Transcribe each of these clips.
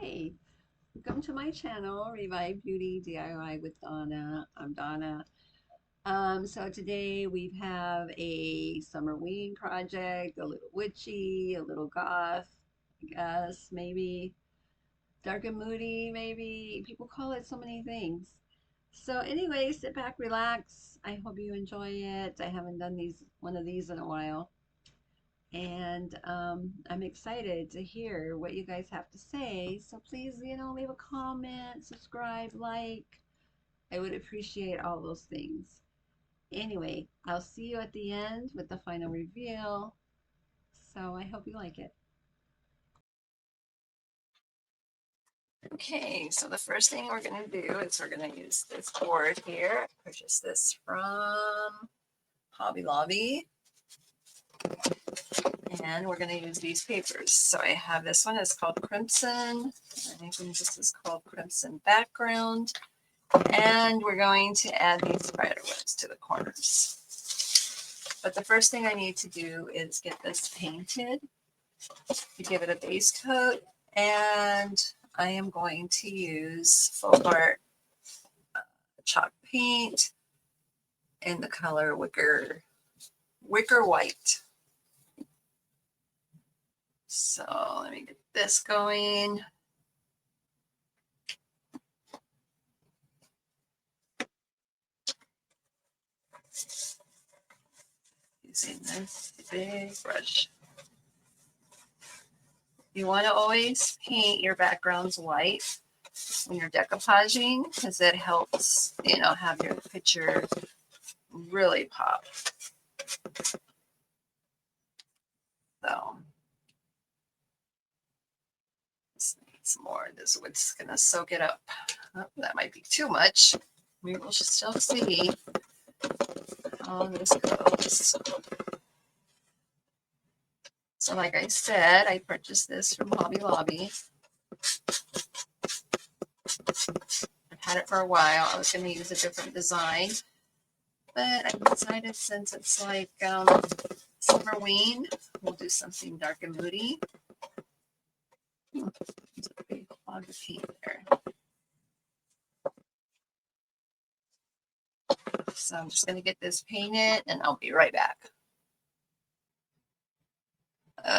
Hi, welcome to my channel, Revive Beauty DIY with Donna. I'm Donna. So today we have a summer ween project, a little witchy, a little goth, I guess, maybe dark and moody, maybe. People call it so many things. So anyway, sit back, relax. I hope you enjoy it. I haven't done one of these in a while. And I'm excited to hear what you guys have to say. So please, leave a comment, subscribe, like. I would appreciate all those things. Anyway, I'll see you at the end with the final reveal. So I hope you like it. Okay, so the first thing we're going to do is we're going to use this board here. I purchased this from Hobby Lobby. And we're going to use these papers. So I have this one, it's called Crimson. I think this is called Crimson Background. And we're going to add these spider webs to the corners. But the first thing I need to do is get this painted to give it a base coat. And I am going to use Folk Art chalk paint in the color Wicker White. So let me get this going. Using this big brush. You want to always paint your backgrounds white when you're decoupaging because it helps, have your picture really pop. So this needs more. This wood's gonna soak it up. Oh, that might be too much. We will still see how this goes. So like I said, I purchased this from Hobby Lobby. I've had it for a while. I was going to use a different design, but I decided since it's like summer ween, we'll do something dark and moody. There's a big clog of paint there. So I'm just going to get this painted and I'll be right back.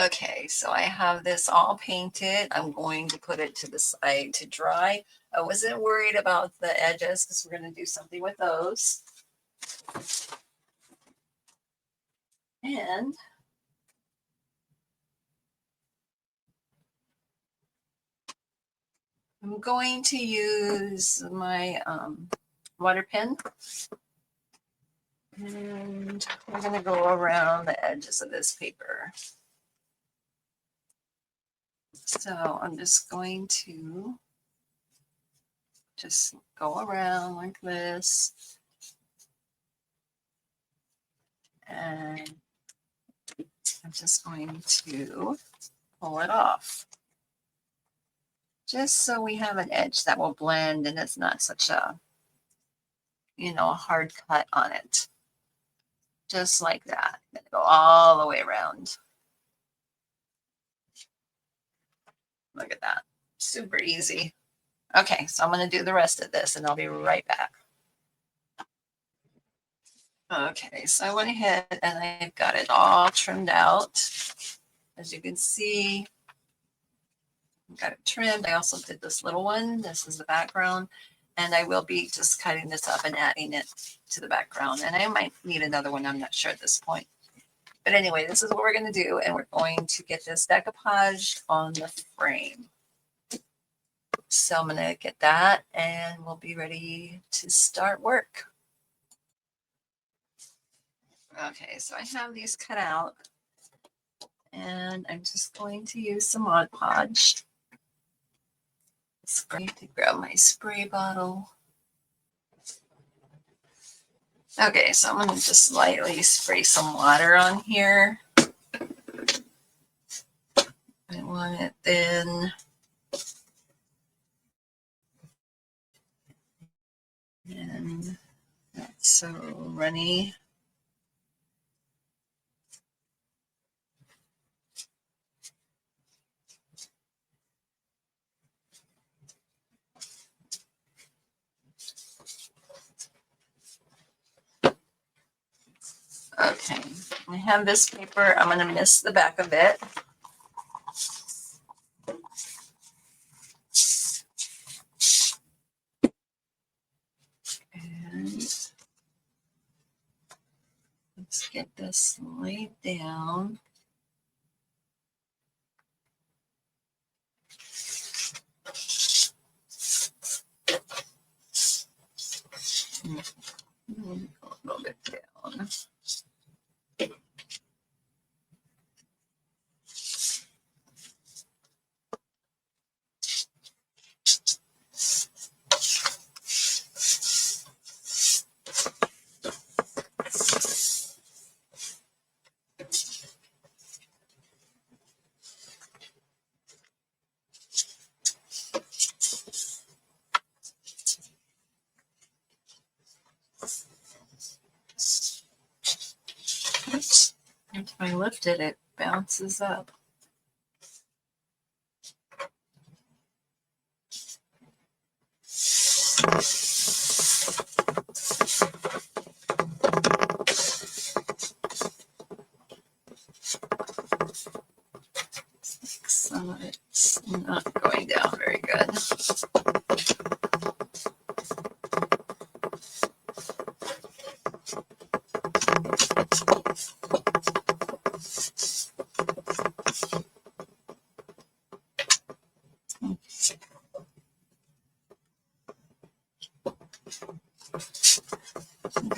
Okay, so I have this all painted. I'm going to put it to the side to dry. I wasn't worried about the edges because we're going to do something with those. And I'm going to use my water pen. And we're going to go around the edges of this paper. So I'm just going to just go around like this. And I'm just going to pull it off. Just so we have an edge that will blend and it's not such a, a hard cut on it. Just like that. I'm gonna go all the way around. Look at that. Super easy. Okay, so I'm going to do the rest of this and I'll be right back. Okay, so I went ahead and I've got it all trimmed out. As you can see, I've got it trimmed. I also did this little one. This is the background. And I will be just cutting this up and adding it to the background. And I might need another one. I'm not sure at this point. But anyway, this is what we're going to do. And we're going to get this decoupaged on the frame. So I'm going to get that and we'll be ready to start work. Okay, so I have these cut out and I'm just going to use some Mod Podge. I'm going to grab my spray bottle. Okay, so I'm going to just lightly spray some water on here. I want it thin. And not so runny. Okay, I have this paper. I'm going to mist the back of it. And let's get this laid down. A little bit down. Oops. If I lift it, it bounces up. Some of it's not going down very good.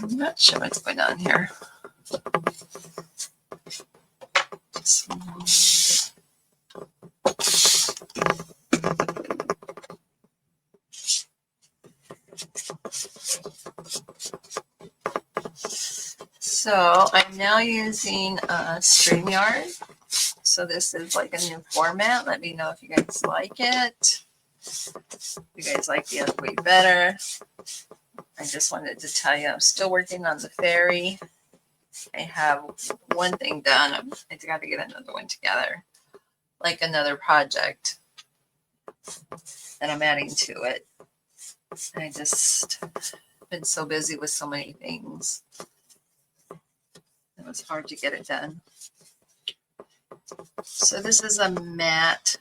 I'm not sure what's going on here. So I'm now using StreamYard. So this is like a new format. Let me know if you guys like it. If you guys like the other way better. I just wanted to tell you I'm still working on the fairy. I have one thing done. I got to get another one together. Like another project that I'm adding to it. I just been so busy with so many things. It was hard to get it done. So this is a matte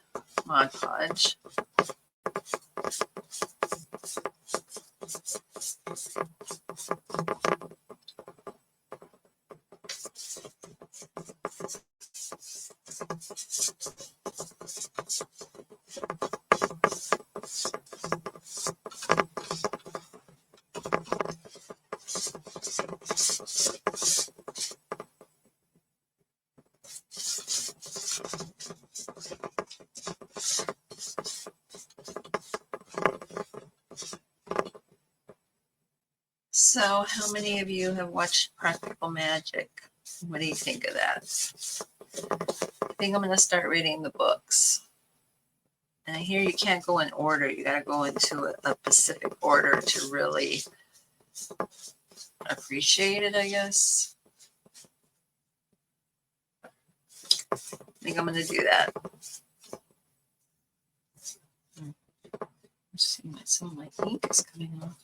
Mod Podge. So how many of you have watched Practical Magic? What do you think of that? I think I'm going to start reading the books. And I hear you can't go in order. You got to go into a specific order to really appreciate it, I guess. I think I'm going to do that. See, some of my ink is coming off.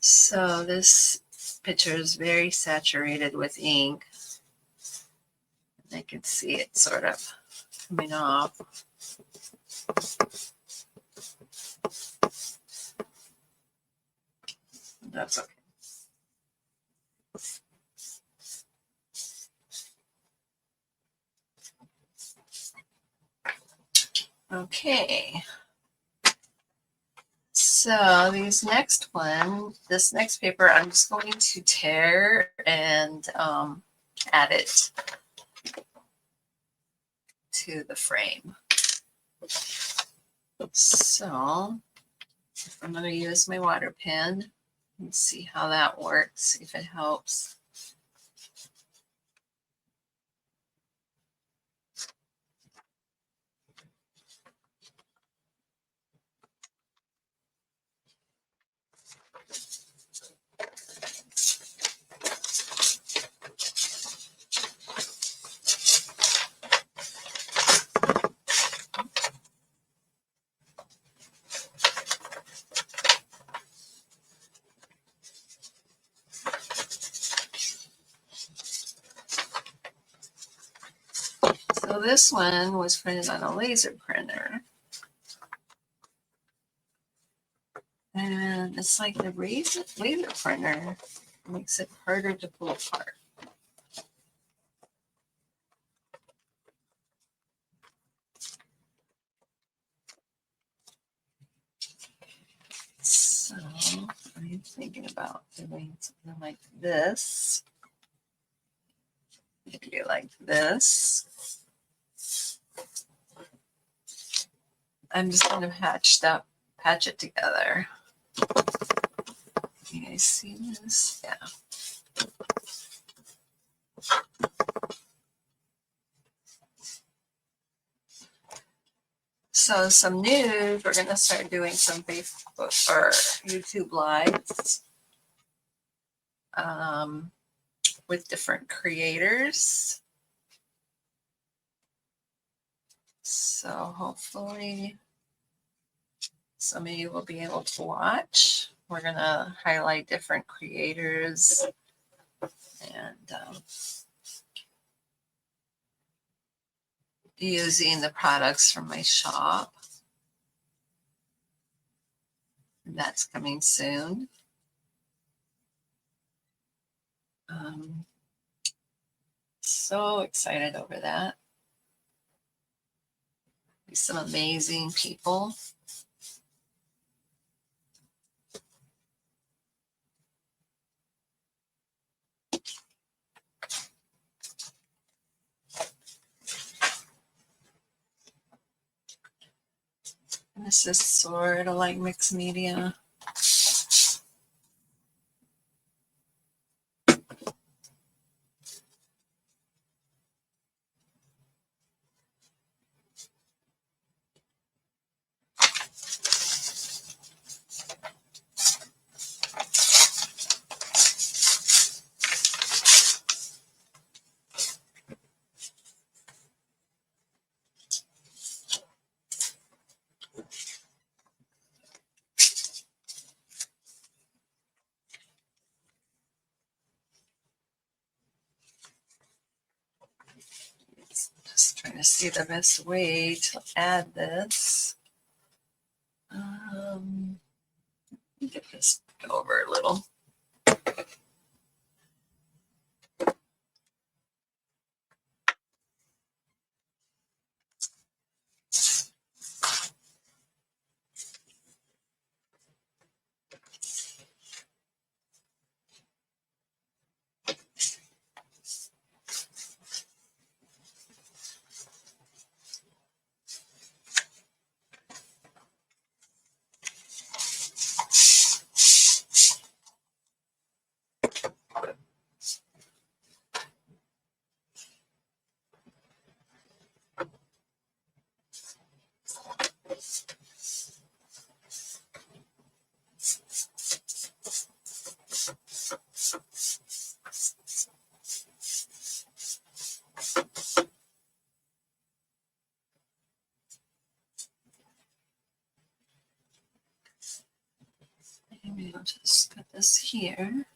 So this picture is very saturated with ink. I can see it sort of coming off. That's okay. Okay. So this next paper, I'm just going to tear and add it to the frame. So I'm going to use my water pen and see how that works, if it helps. So this one was printed on a laser printer. And it's like the laser printer makes it harder to pull apart. So I'm thinking about doing something like this. Maybe like this. I'm just going to patch it together. You guys see this? Yeah. So some news, we're going to start doing some Facebook or YouTube lives with different creators. So hopefully some of you will be able to watch. We're going to highlight different creators and using the products from my shop. And that's coming soon. So excited over that. Some amazing people. And this is sort of like mixed media. Just trying to see the best way to add this. Get this over a little. Maybe I'll just put this here.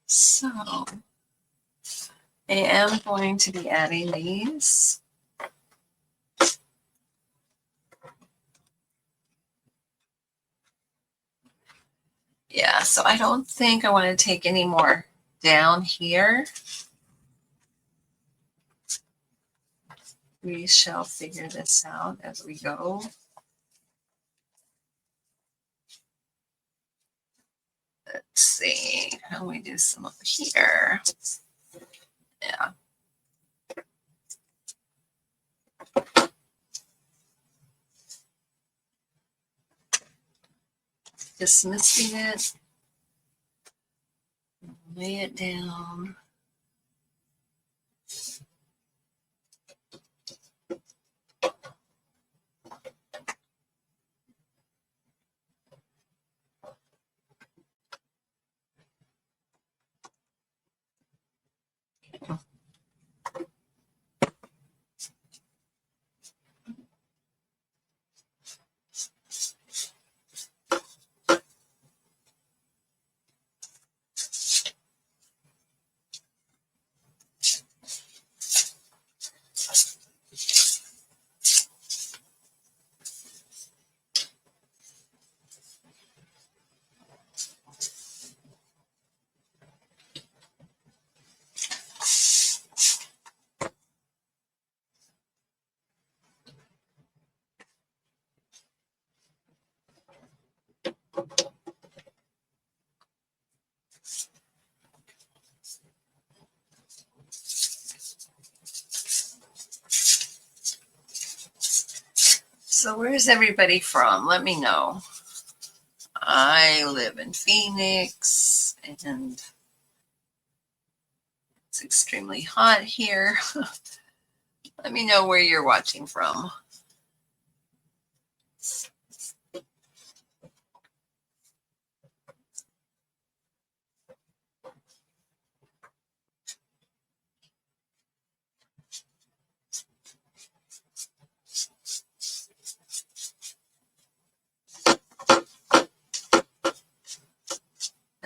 So I am going to be adding these. Yeah, so I don't think I want to take any more down here. We shall figure this out as we go. Let's see, how do we do some up here? Yeah. Just misting it. Lay it down. So where's everybody from? Let me know. I live in Phoenix and it's extremely hot here. Let me know where you're watching from.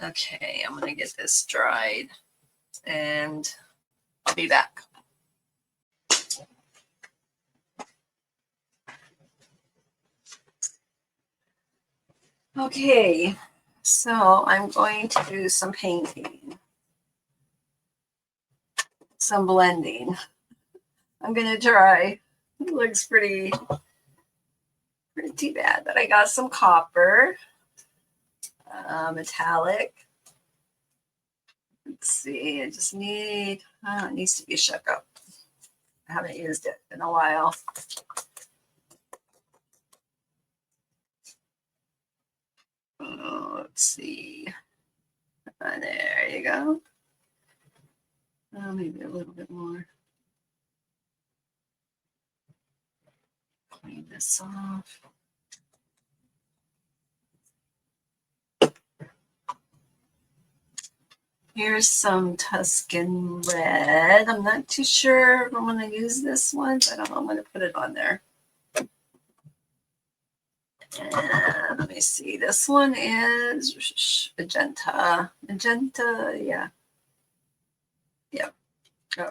Okay, I'm gonna get this dried and I'll be back. Okay, so I'm going to do some painting, some blending. I'm gonna try. It looks pretty bad, but I got some copper, metallic. Let's see, I just need, it needs to be shook up. I haven't used it in a while. Let's see. There you go. Maybe a little bit more. Clean this off. Here's some Tuscan red. I'm not too sure if I'm going to use this one, but I'm going to put it on there. And let me see. This one is magenta. Magenta, yeah. Yep. Oh.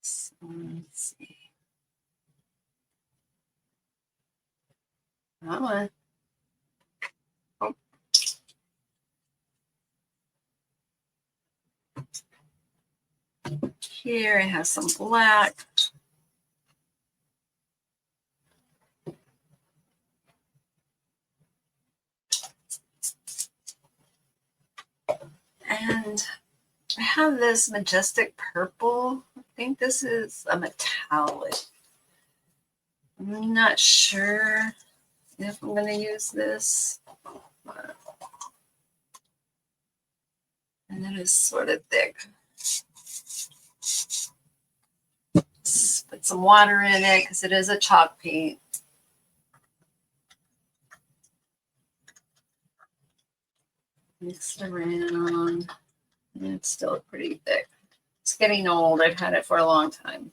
So, let's see. Come on. Oh. Here I have some black. And I have this majestic purple. I think this is a metallic. I'm not sure if I'm going to use this. And it is sort of thick. Let's put some water in it because it is a chalk paint. Mix it around. And it's still pretty thick. It's getting old. I've had it for a long time.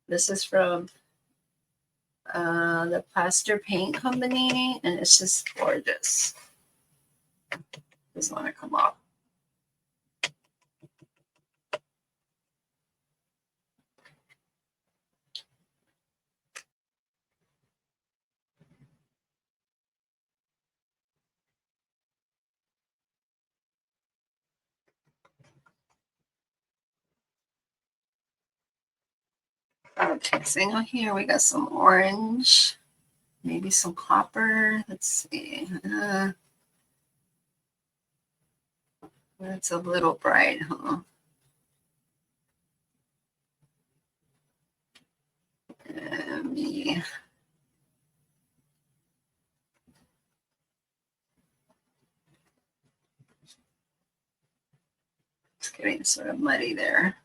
This is from the Plaster Paint Company, and it's just gorgeous. Doesn't want to come off. Okay, so now here we got some orange, maybe some copper. Let's see. That's a little bright, huh? Let me it's getting sort of muddy there.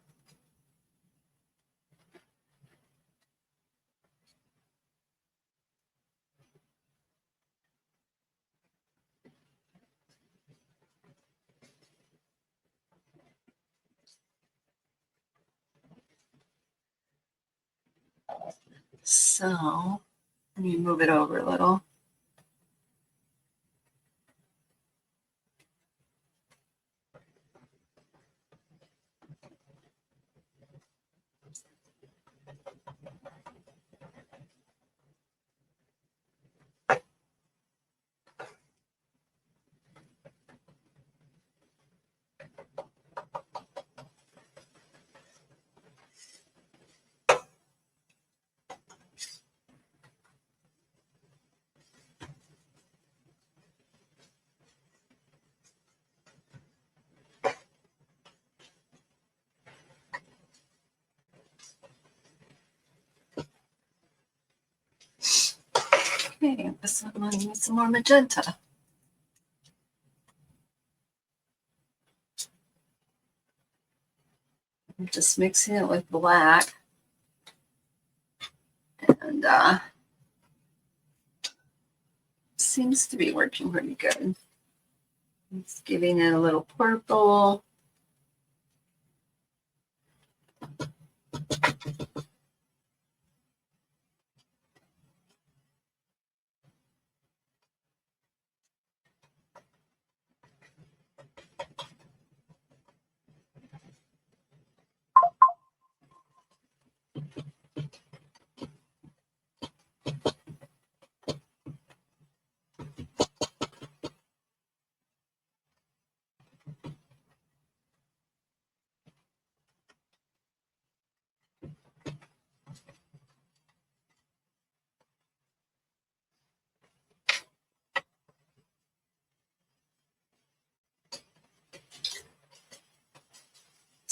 So let me move it over a little. Okay, this one needs some more magenta. I'm just mixing it with black. And seems to be working pretty good. It's giving it a little purple.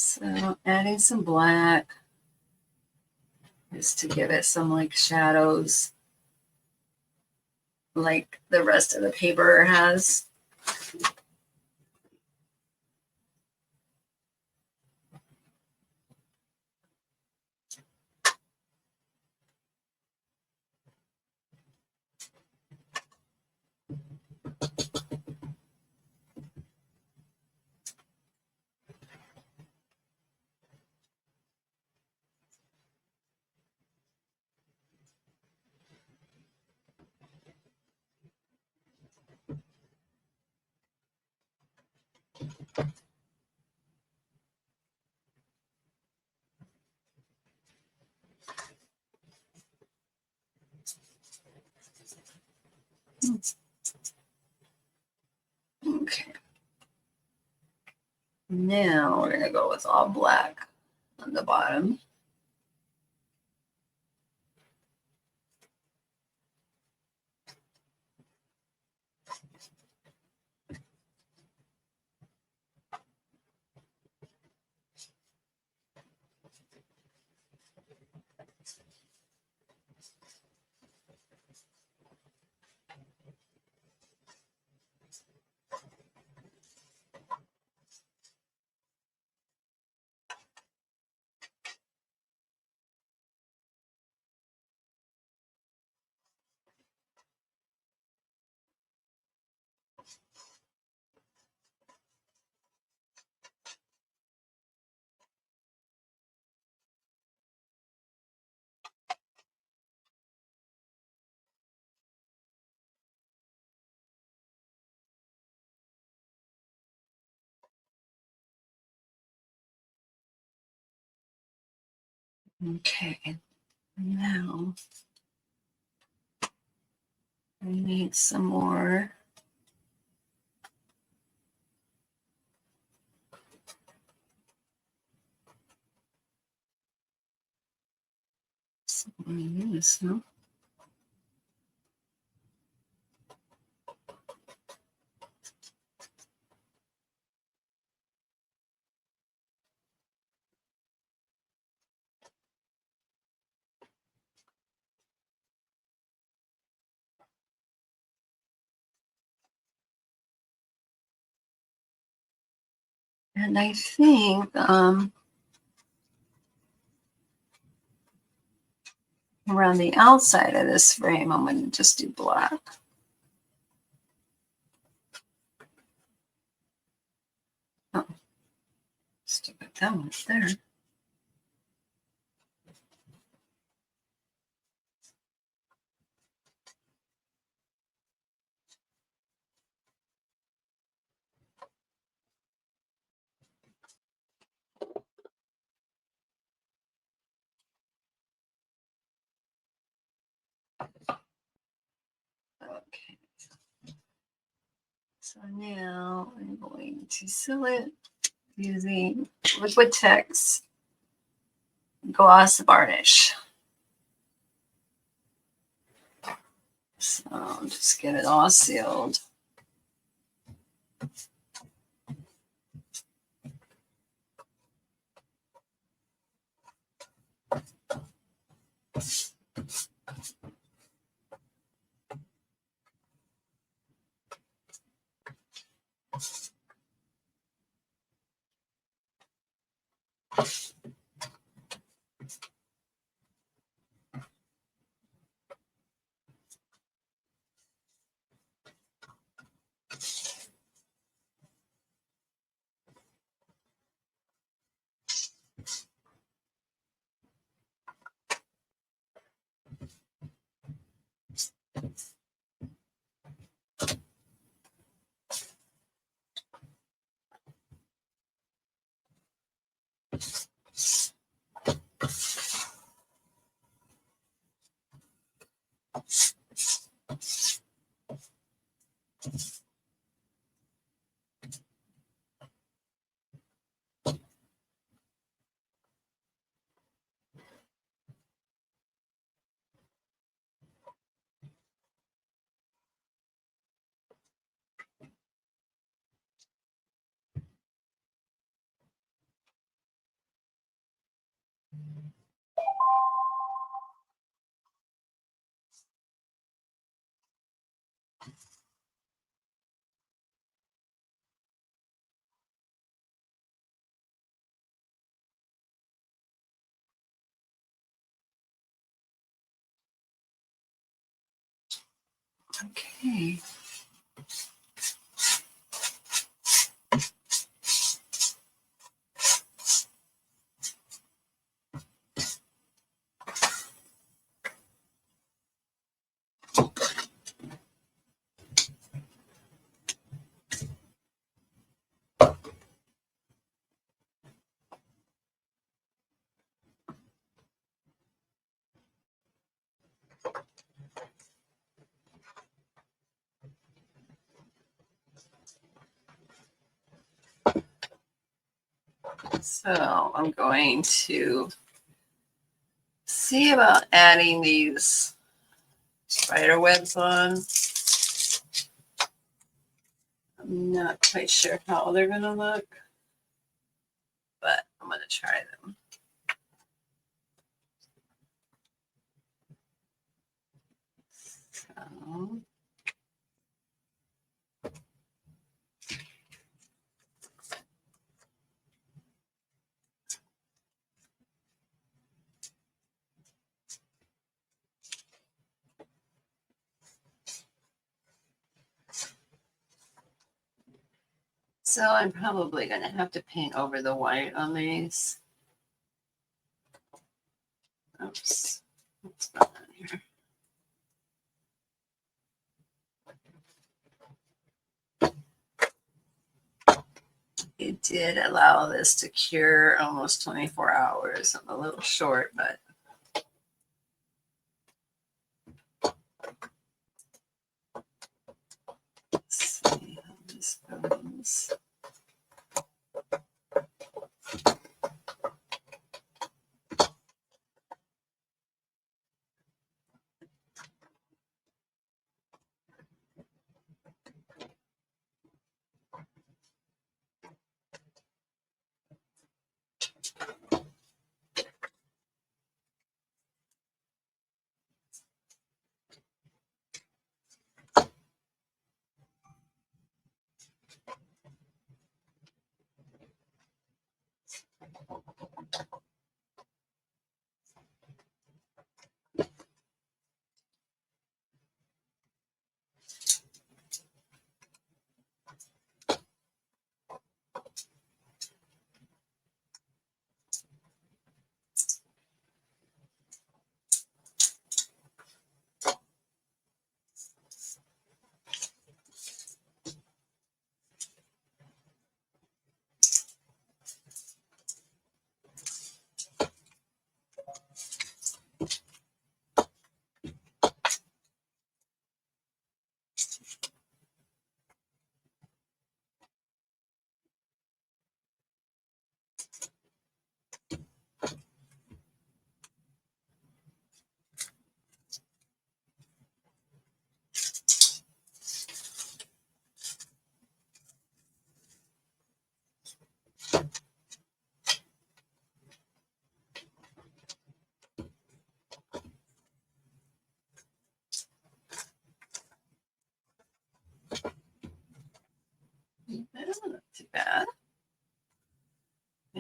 So adding some black just to give it some like shadows like the rest of the paper has. Okay. Now we're going to go with all black on the bottom. Okay. Now I need some more. Yes, no? And I think around the outside of this frame, I'm going to just do black. Oh, still got that one up there. Okay. So now I'm going to seal it using Liquid Text Gloss Varnish. So just get it all sealed. Okay. So I'm going to see about adding these spider webs on. I'm not quite sure how they're going to look, but I'm going to try them. So I'm probably going to have to paint over the white on these. Oops, what's going on here? It did allow this to cure almost 24 hours. I'm a little short, but let's see how this goes.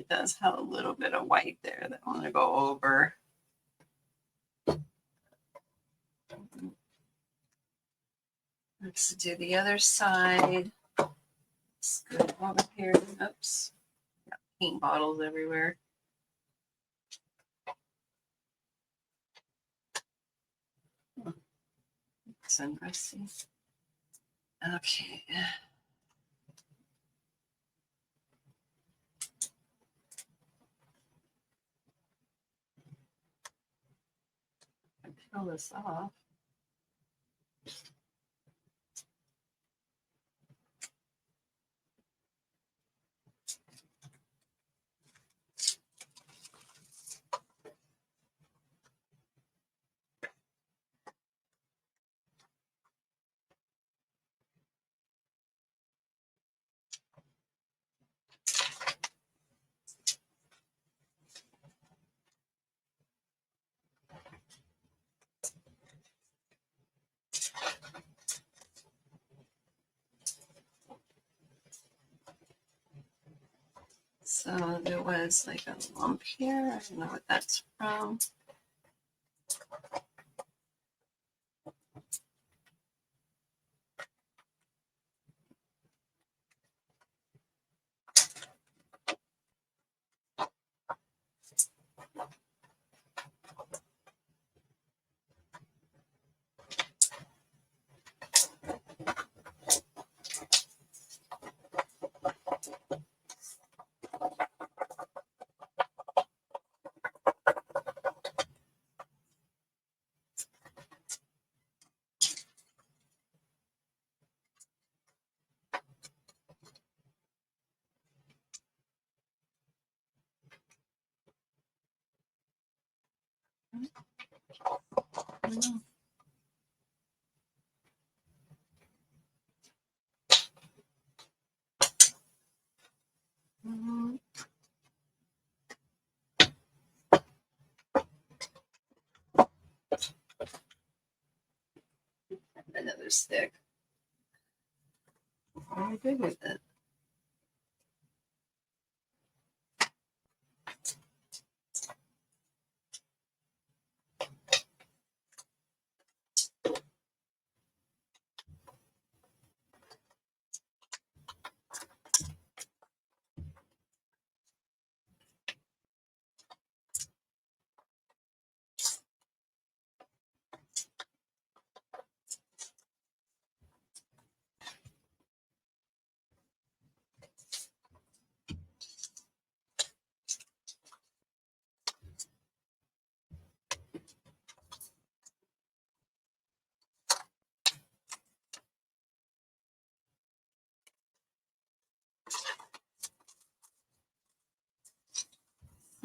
does have a little bit of white there that I want to go over. Let's do the other side. Let's go over here. Oops. Got paint bottles everywhere. It's interesting. Okay. Peel this off. So there was like a lump here. I don't know what that's from. Another stick. Very good with it.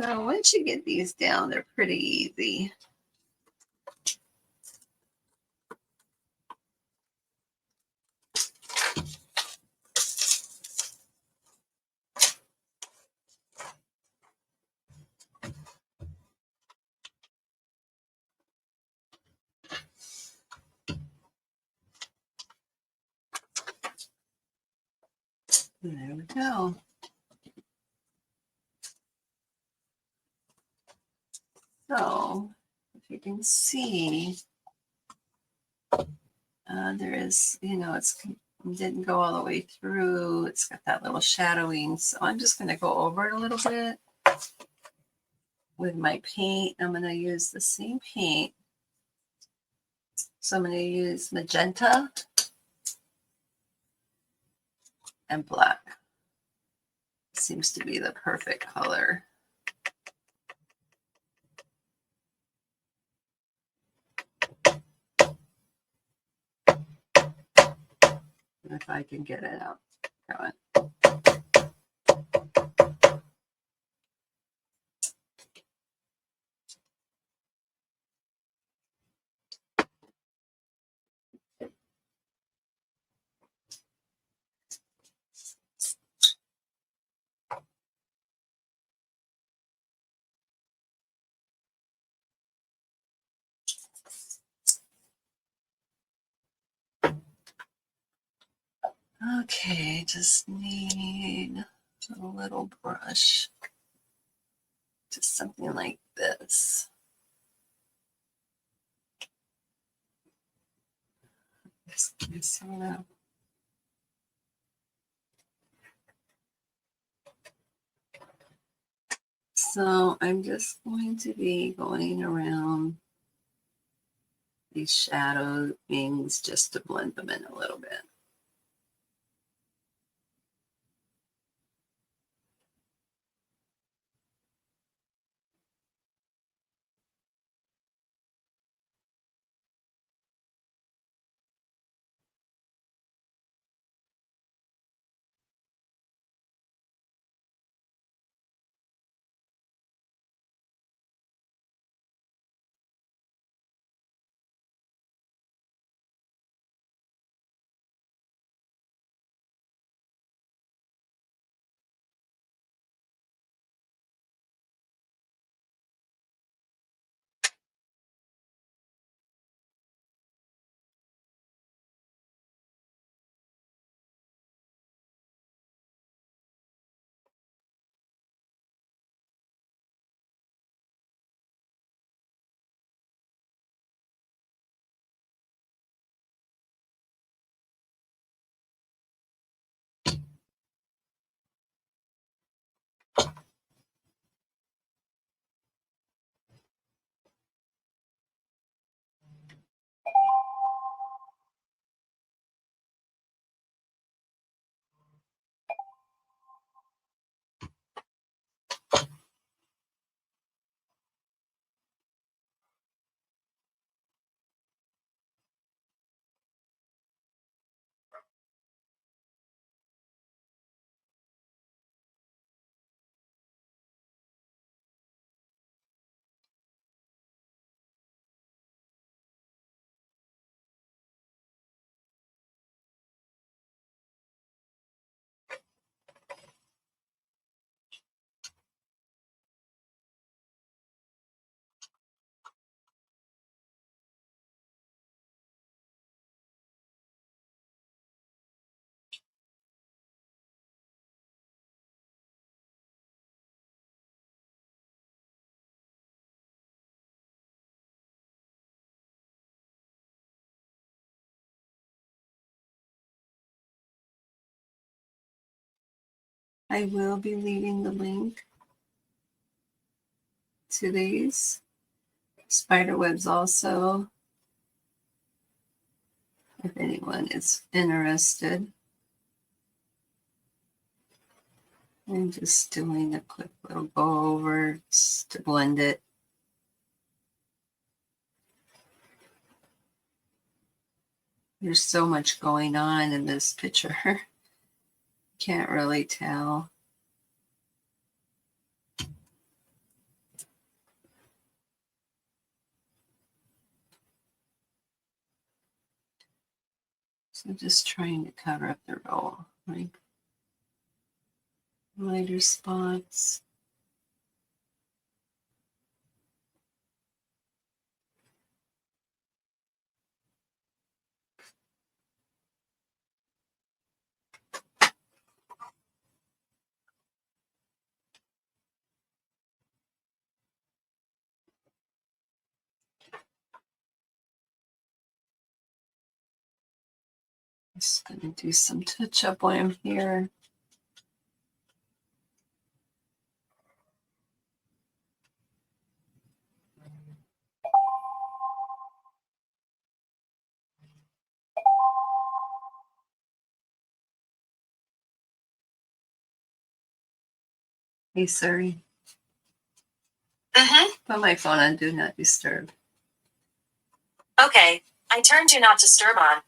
So once you get these down, they're pretty easy. And there we go. So if you can see, there is, it didn't go all the way through. It's got that little shadowing. So I'm just going to go over it a little bit with my paint. I'm going to use the same paint. So I'm going to use magenta and black. Seems to be the perfect color. If I can get it out going. Okay, just need a little brush. Just something like this. So I'm just going to be going around these shadow things just to blend them in a little bit. I will be leaving the link to these spider webs also, if anyone is interested. I'm just doing a quick little go over just to blend it. There's so much going on in this picture. Can't really tell. So just trying to cover up the roll, like lighter spots. Just gonna do some touch up while I'm here. Hey Siri. Put my phone on Do Not Disturb. Okay, I turned Do Not Disturb on.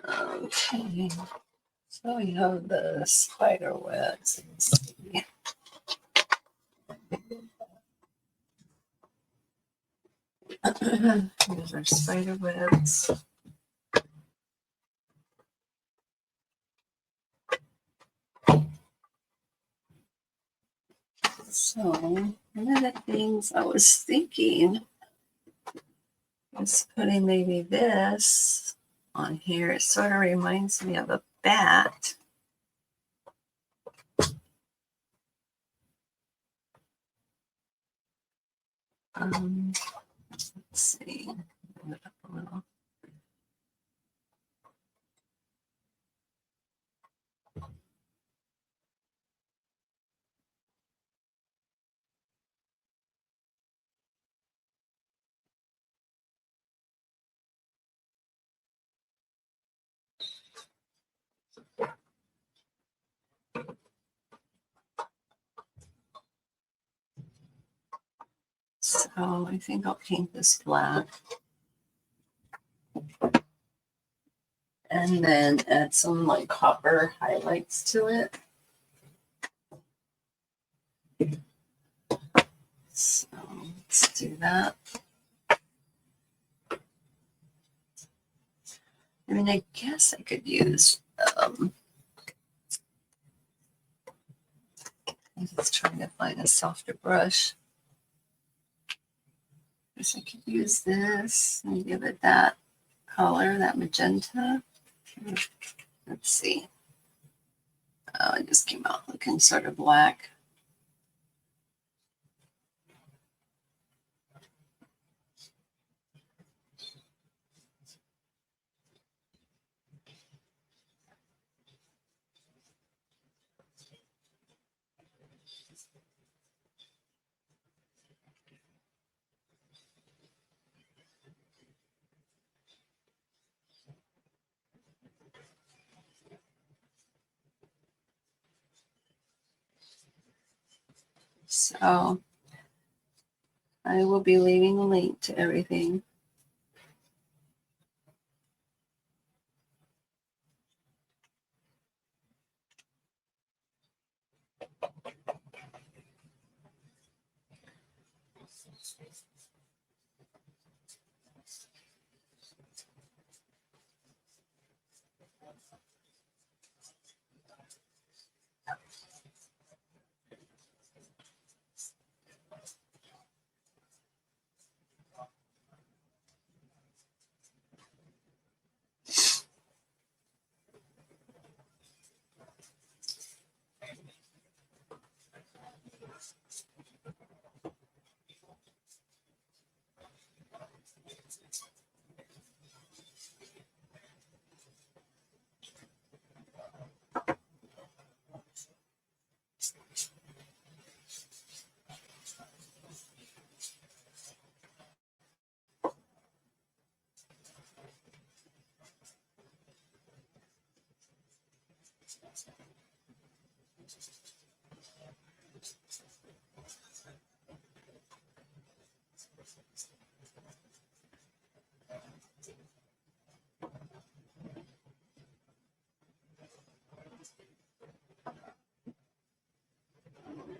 Okay, so we have the spider webs. Here's our spider webs. So one of the things I was thinking was putting maybe this on here. It sort of reminds me of a bat. Let's see. Move it up a little. So I think I'll paint this black. And then add some like copper highlights to it. So let's do that. I mean, I guess I could use, I'm just trying to find a softer brush. I guess I could use this and give it that color, that magenta. Let's see. Oh, it just came out looking sort of black. So I will be leaving a link to everything.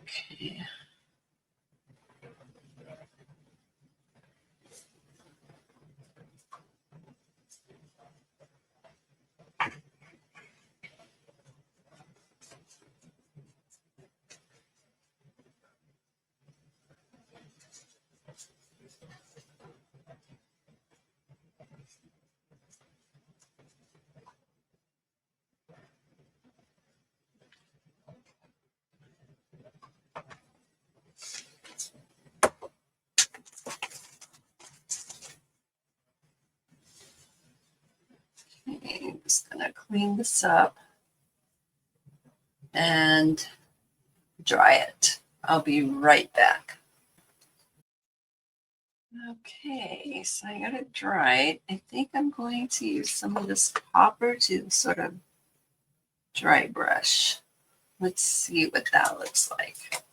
Okay. Okay, I'm just gonna clean this up and dry it. I'll be right back. Okay, so I got it dried. I think I'm going to use some of this copper to sort of dry brush. Let's see what that looks like.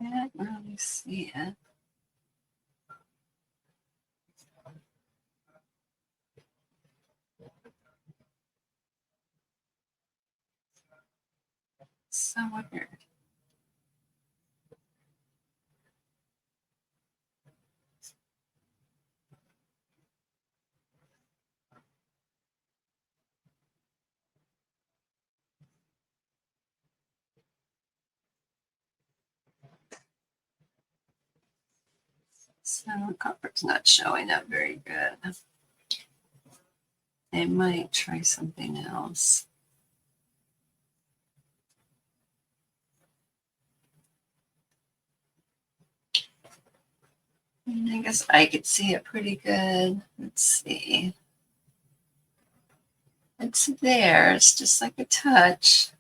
Can't really see it. So weird. So copper's not showing up very good. I might try something else. I guess I could see it pretty good. Let's see. It's there. It's just like a touch.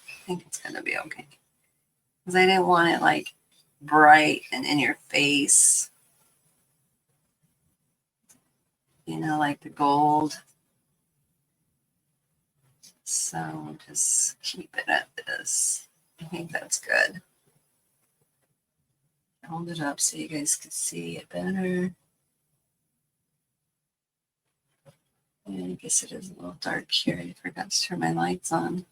I think it's going to be okay. Because I didn't want it like bright and in your face. You know, like the gold. So we'll just keep it at this. I think that's good. Hold it up so you guys can see it better. And I guess it is a little dark here. I forgot to turn my lights on.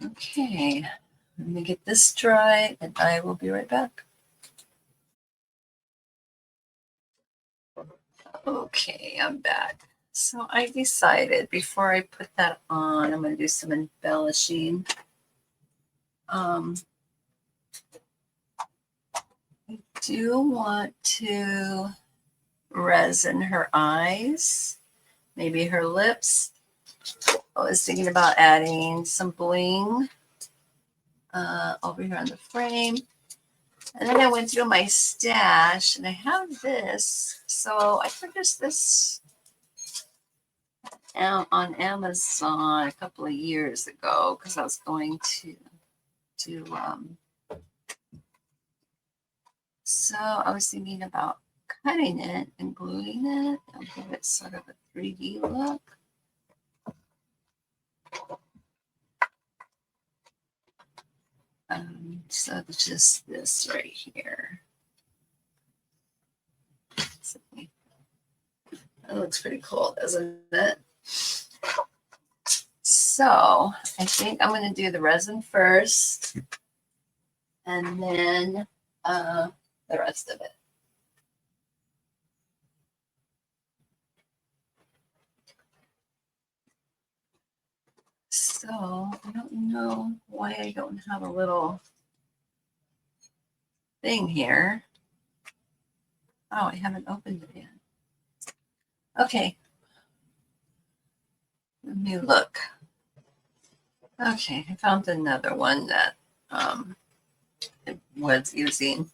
Okay, let me get this dry and I will be right back. Okay, I'm back. So I decided before I put that on, I'm going to do some embellishing. I do want to resin her eyes, maybe her lips. I was thinking about adding some bling over here on the frame. And then I went through my stash and I have this. So I purchased this on Amazon a couple of years ago because I was going to so I was thinking about cutting it and gluing it. I'll give it sort of a 3D look. So it's just this right here. That looks pretty cool, doesn't it? So I think I'm going to do the resin first and then the rest of it. So I don't know why I don't have a little thing here. Oh, I haven't opened it yet. Okay. Let me look. Okay, I found another one that it was using.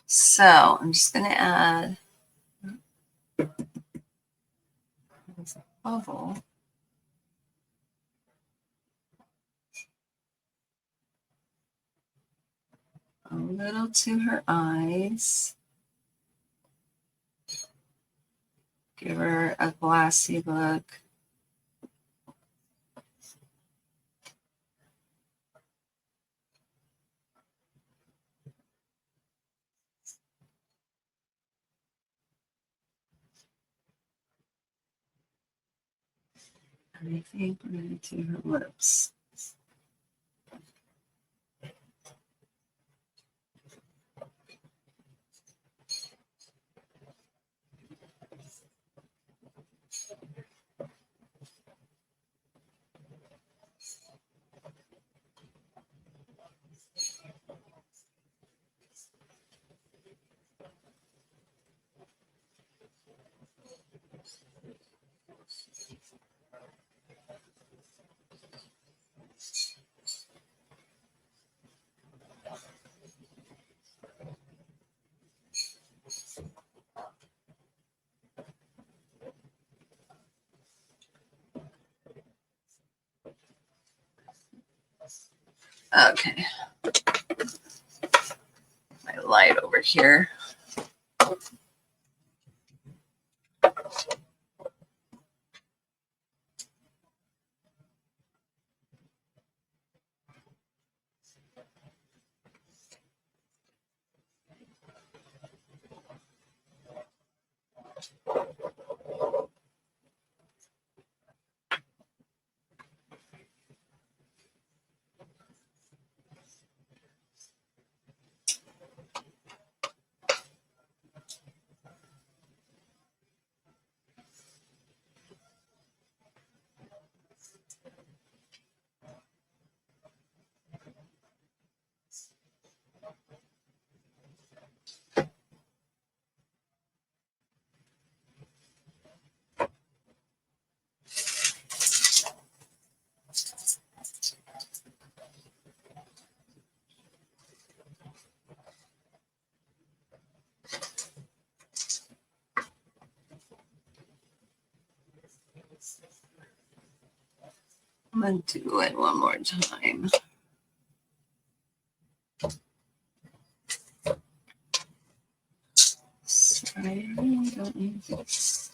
So I'm just going to add this bubble. A little to her eyes. Give her a glassy look. And I think we're going to do her lips. Okay. My light over here. I'm going to do it one more time. Sorry, I really don't need this.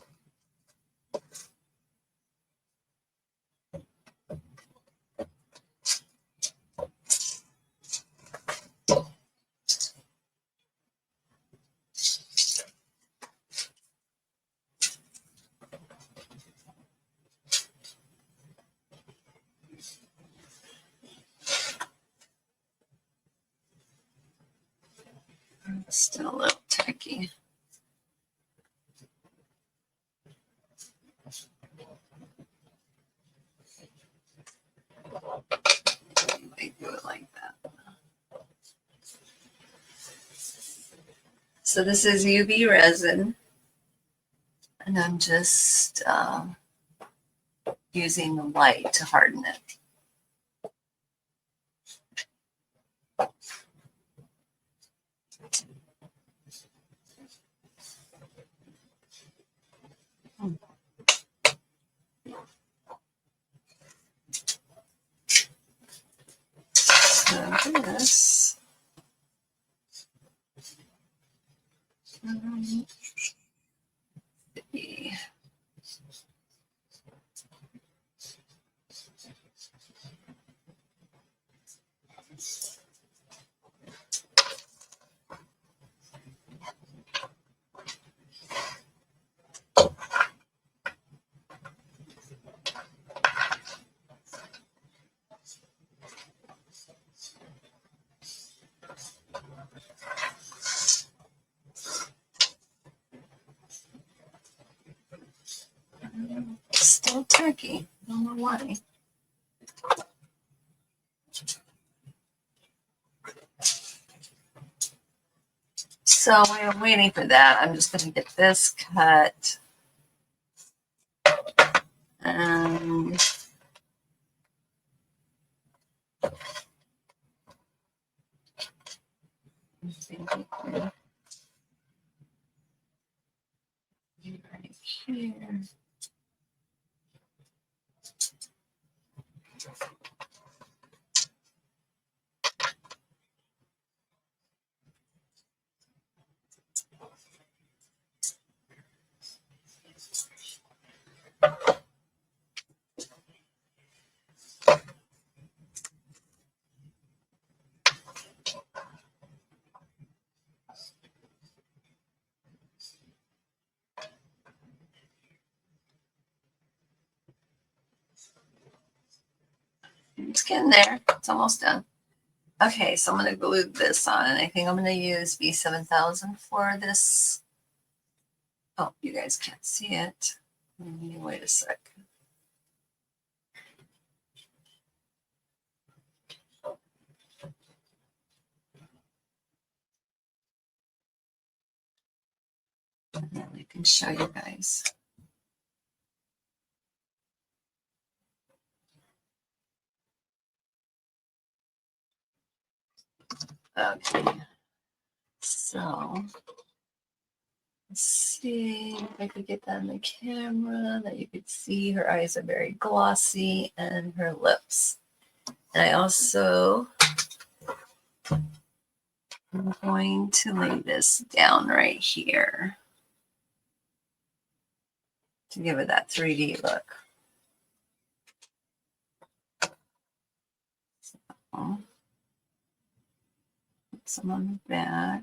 Still a little tacky. I do it like that. So this is UV resin, and I'm just using the light to harden it. So this. Still tacky. I don't know why. So while I'm waiting for that, I'm just going to get this cut. And right here. It's getting there. It's almost done. Okay, so I'm going to glue this on, and I think I'm going to use V7000 for this. Oh, you guys can't see it. Wait a sec. And then I can show you guys. Okay, so let's see if I could get that on the camera, that you could see her eyes are very glossy and her lips. And I also I'm going to lay this down right here to give it that 3D look. So, put some on the back,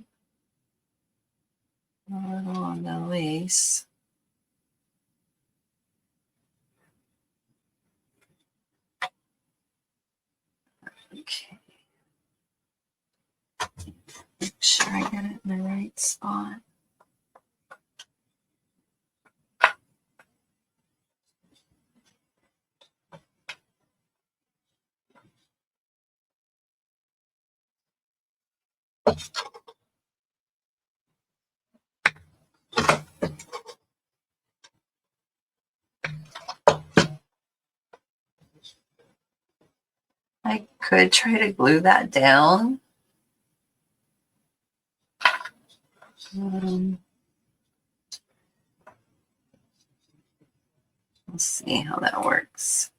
a little on the lace. Okay. Make sure I get it in the right spot. I could try to glue that down. We'll see how that works.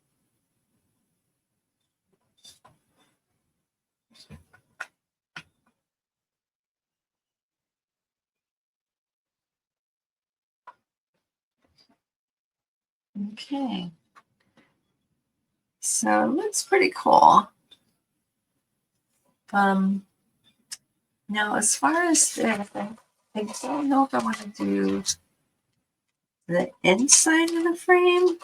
Okay. So it looks pretty cool. Now, as far as this, I don't know if I want to do the inside of the frame.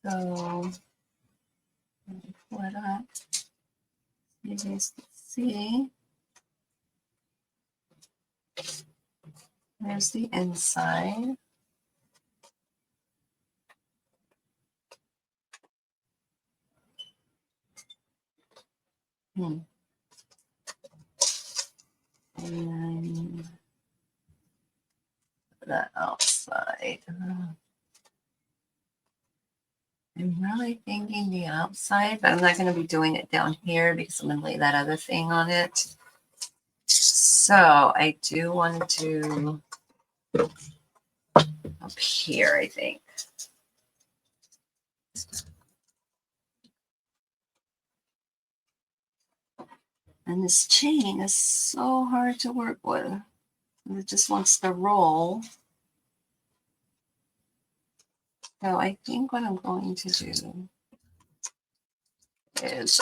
So, let me pull it up. You guys can see. There's the inside. And then the outside. I'm really thinking the outside, but I'm not going to be doing it down here because I'm going to lay that other thing on it. So I do want to do up here, I think. And this chain is so hard to work with. It just wants to roll. So I think what I'm going to do is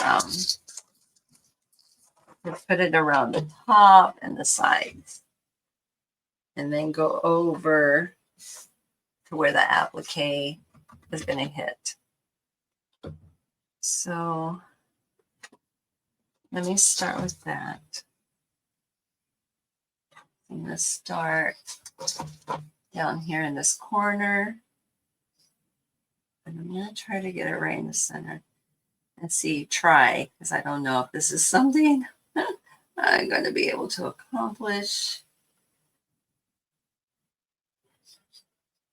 put it around the top and the sides. And then go over to where the applique is going to hit. So let me start with that. I'm going to start down here in this corner. And I'm going to try to get it right in the center. And see, try, because I don't know if this is something I'm going to be able to accomplish.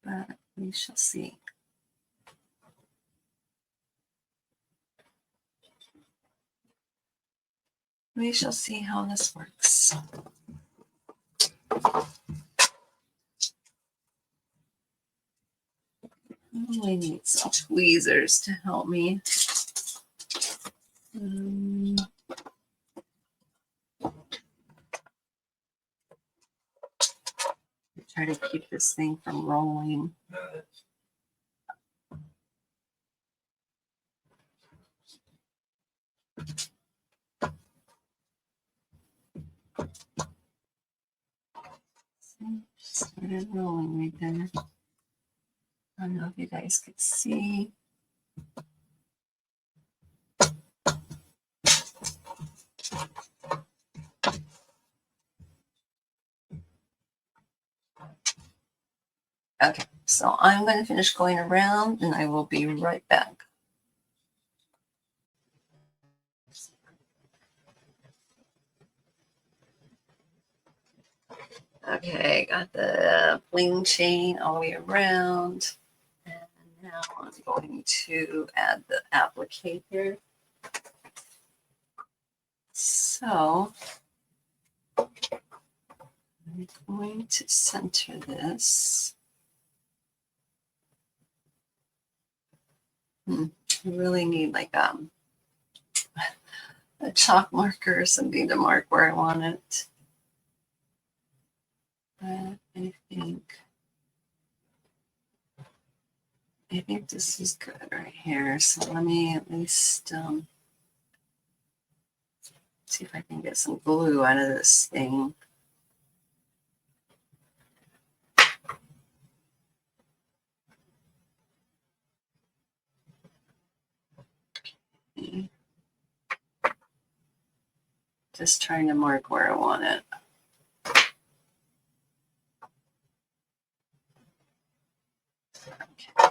But we shall see. We shall see how this works. We need some tweezers to help me. Try to keep this thing from rolling. Started rolling right there. I don't know if you guys could see. Okay, so I'm going to finish going around and I will be right back. Okay, got the bling chain all the way around. And now I'm going to add the applique here. So I'm going to center this. I really need like a chalk marker or something to mark where I want it. But I think this is good right here. So let me at least see if I can get some glue out of this thing. Just trying to mark where I want it. Okay.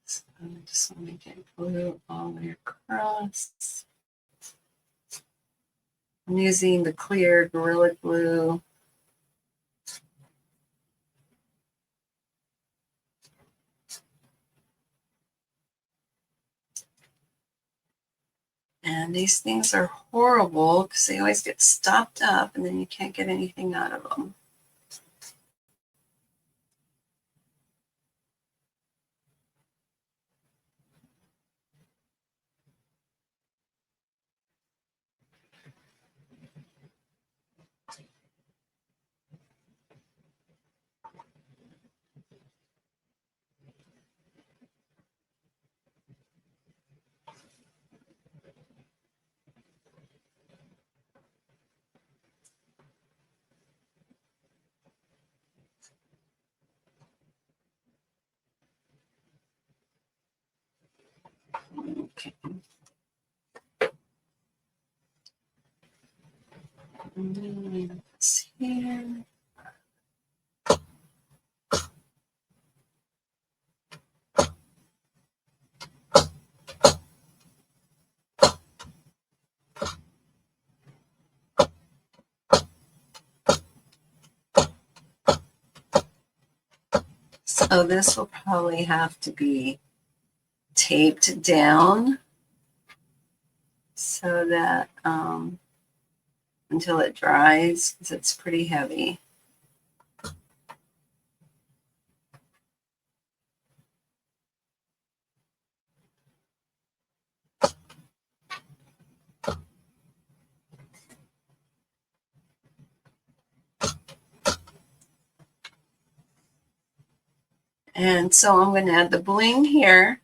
So I just want to get glue all the way across. I'm using the clear Gorilla Glue. And these things are horrible because they always get stopped up and then you can't get anything out of them. Okay. And then this here. So this will probably have to be taped down so that until it dries, because it's pretty heavy. And so I'm going to add the bling here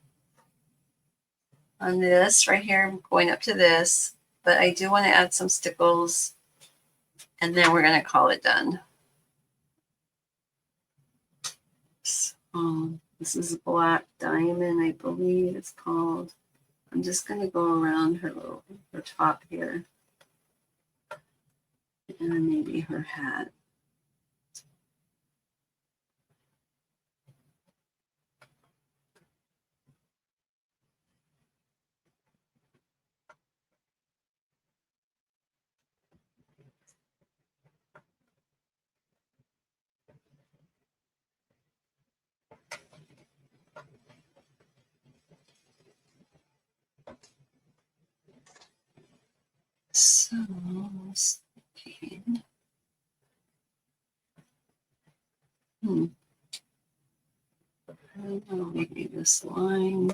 on this right here. I'm going up to this, but I do want to add some stickles and then we're going to call it done. So, this is Black Diamond, I believe it's called. I'm just going to go around her top here and maybe her hat. So, okay. I don't know, maybe this line.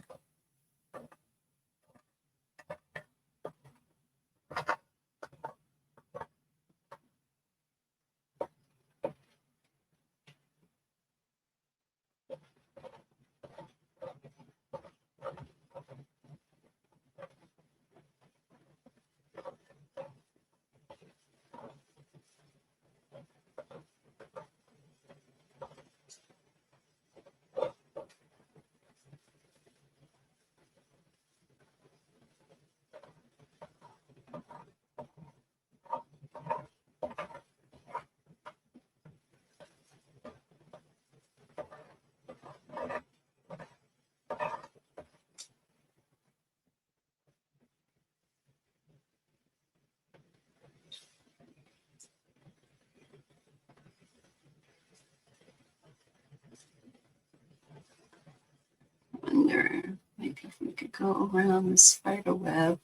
Wonder maybe if we could go around the spider web.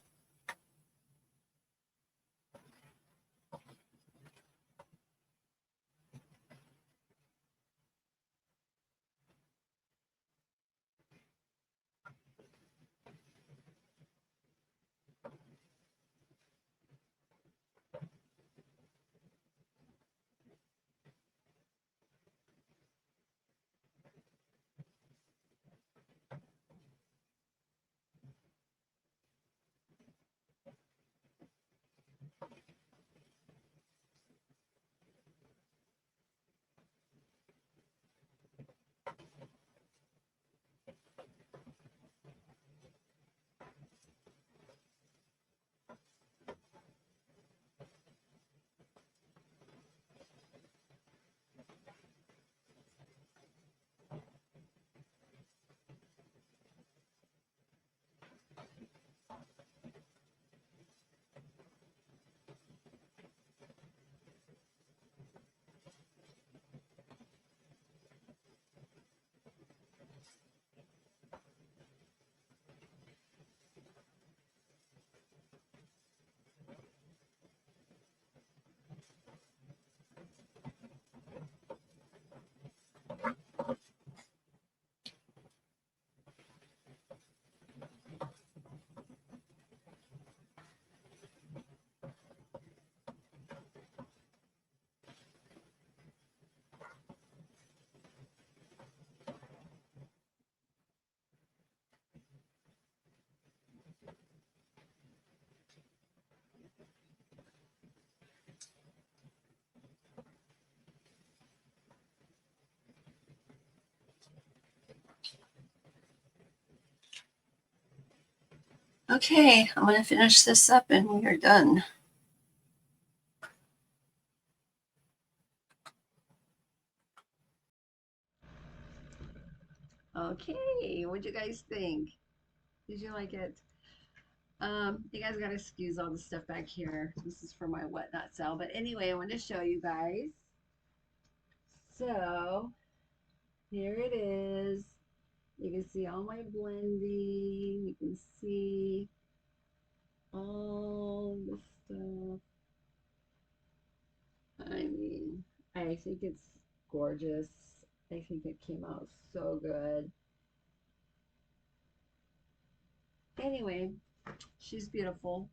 Okay, I'm going to finish this up and we are done. Okay, what'd you guys think? Did you like it? You guys gotta excuse all the stuff back here. This is for my whatnot cell. But anyway, I want to show you guys. So here it is. You can see all my blending. You can see all the stuff. I mean, I think it's gorgeous. I think it came out so good. Anyway, she's beautiful.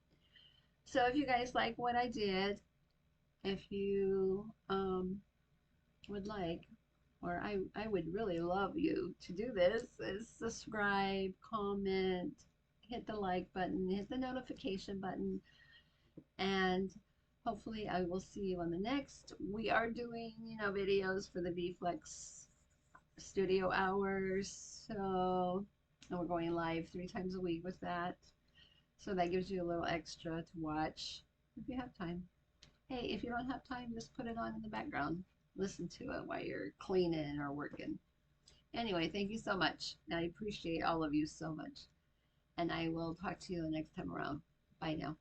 So if you guys like what I did, if you would like, or I would really love you to do this, is subscribe, comment, hit the like button, hit the notification button, and hopefully I will see you on the next. We are doing, videos for the VFlex studio hours. So, and we're going live 3 times a week with that. So that gives you a little extra to watch if you have time. Hey, if you don't have time, just put it on in the background. Listen to it while you're cleaning or working. Anyway, thank you so much. I appreciate all of you so much. And I will talk to you the next time around. Bye now.